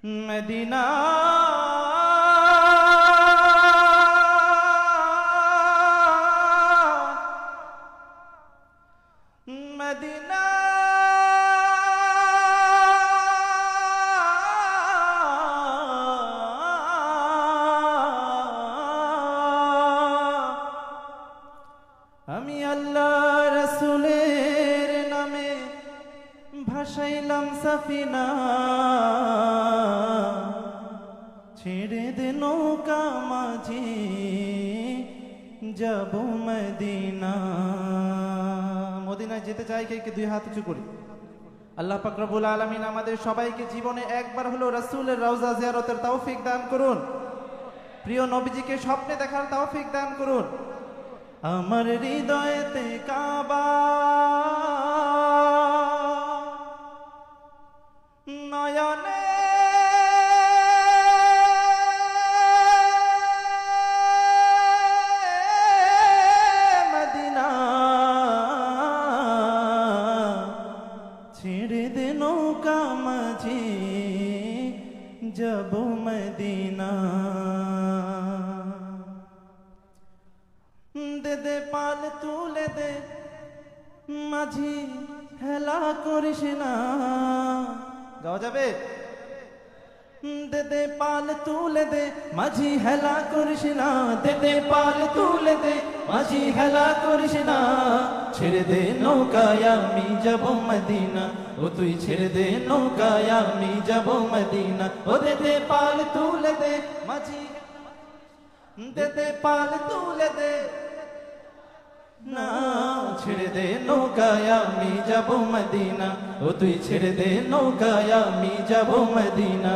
Medina Medina আমি আল্লাহ রাসূলের নামে ভাসাইলাম সাফিনা, ছেড়ে দে নৌকা মাঝি যাব মদিনা। মদিনায় যেতে চাই কে দুই হাত উঁচু করি। আল্লাহ পাক রব্বুল আলামিন আমাদের সবাইকে জীবনে একবার হলো রাসূলের রওজা জিয়ারতের তৌফিক দান করুন। প্রিয় নবীজিকে স্বপ্নে দেখার তৌফিক দান করুন। আমার হৃদয়েতে কাবা, নয়নে মদিনা, ছেড়ে দে নৌকা মাঝি যাব মদিনা। দে দে পাল তুলে দে মাঝি হেলা করিস না। গাওয়া যাবে? দে দে পাল তুলে দে মাঝি হেলা করিস না, দে দে পাল তুলে দে মাঝি হেলা করিস না। ছেড়ে দে নৌকায় আমি যাব মদিনা, ও তুই ছেড়ে দে নৌকায় আমি যাব মদিনা। ও দে দে পাল তুলে দে মাঝি, দে দে পাল তুলে দে না, ছেড়ে দে নৌকায় আমি যাব মদিনা, ও তুই ছেড়ে দে নৌকায় আমি যাব মদিনা।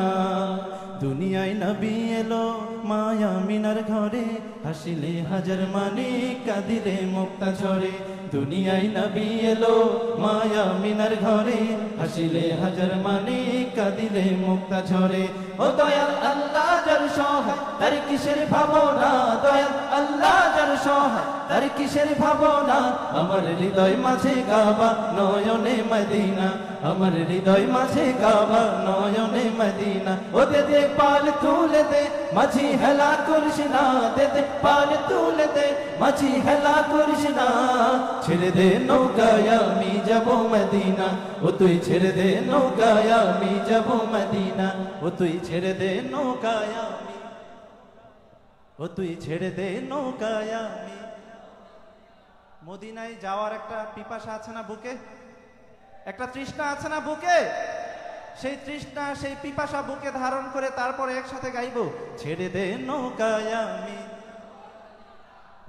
দুনিয়ায় নবী এলো মায়া মিনার ঘরে, হাসিলে হাজার মানে কাঁদিলে মুক্তা ঝরে। দুনিয়ায় নবী এলো মায়া মিনার ঘরে, হাসিলে হাজার মানে কাঁদিলে মুক্তা ঝরে। ও দয়াল আল্লাহ যার সহায় তার কিসের ভাবনা, দয়াল আল্লাহ যার সহায় তার কিসের ভাবনা। আমার হৃদয় মাঝে কাবা নয়নে মদিনা, আমার হৃদয় মাঝে কাবা নয়নে মদিনা। ও দে দে পাল তুলে দে মাঝি হেলা করিস না, দে দে পাল তুলে দে মাঝি হেলা করিস না। ছেড়ে দে নৌকায় আমি যাব মদিনা, ও তুই ছেড়ে দে নৌকায় আমি যাব মদিনা। ও তুই ছেড়ে দে নৌকায় আমি, ও তুই ছেড়ে দে নৌকায় আমি। মদিনায় যাওয়ার একটা পিপাসা আছে না বুকে? একটা তৃষ্ণা আছে না বুকে? সেই তৃষ্ণা সেই পিপাসা বুকে ধারণ করে তারপরে একসাথে গাইবো, ছেড়ে দে নৌকায় আমি,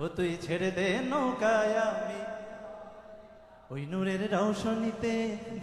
ও তুই ছেড়ে দে নৌকায় আমি। ওই নূরের রৌশনীতে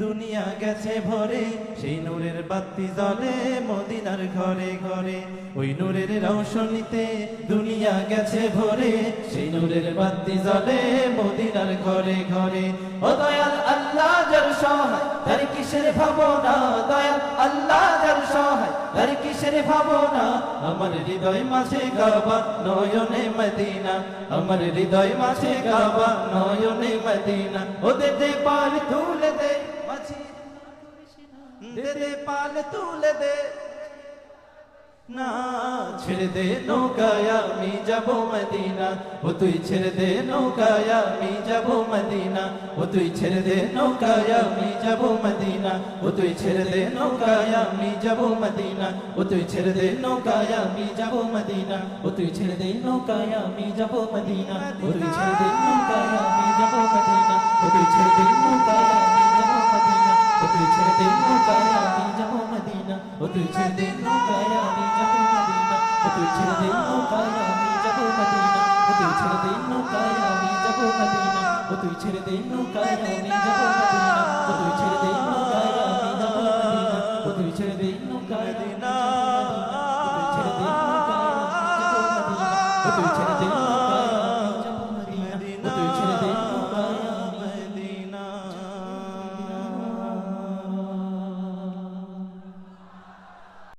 দুনিয়া গেছে ভরে, সেই নূরের বাতি জ্বলে মদিনার ঘরে ঘরে। ওই নূরের রৌশনীতে দুনিয়া গেছে ভরে, সেই নূরের বাতি জ্বলে মদিনার ঘরে ঘরে। ও দয়াল আল্লাহ যার সহায় তার কিসের ভাবনা, দয়াল আল্লাহ যার সহায় তার কিসের ভাবনা। আমার হৃদয় মাঝে কাবা নয়নে মদিনা, আমার হৃদয় মাঝে কাবা নয়নে মদিনা। ও দে দে পাল তুলে দে মাঝি, দে দে পাল তুলে দে না, ছেড়ে দে নৌকায় আমি যাব মদিনা, ও তুই ছেড়ে দে নৌকায় আমি যাব মদিনা। ও তুই ছেড়ে দে নৌকায় আমি যাব মদিনা, ও তুই ছেড়ে দে নৌকায় আমি যাব মদিনা। ও তুই ছেড়ে দে নৌকায় আমি যাব মদিনা, ও তুই ছেড়ে দে নৌকায় আমি যাব মদিনা। ও তুই ছেড়ে দে নৌকায় আমি যাব মদিনা, ও তুই ছেড়ে দে নৌকায় আমি যাব মদিনা। ও তুই ছেড়ে দে নৌকায় আমি যাব মদিনা, ও তুই ছেড়ে দে নৌকায় আমি যাব মদিনা। ও তুই ছেড়ে দে নৌকায় আমি যাব মদিনা, ও তুই ছেড়ে দে নৌকায় আমি যাব মদিনা। ও তুই ছেড়ে দে নৌকায় আমি যাব মদিনা, ও তুই ছেড়ে দে নৌকায় আমি যাব মদিনা। ও তুই ছেড়ে দে নৌকায় মদিনা, ও তুই ছেড়ে দে নৌকায় আমি যাব মদিনা। ও তুই ছেড়ে দে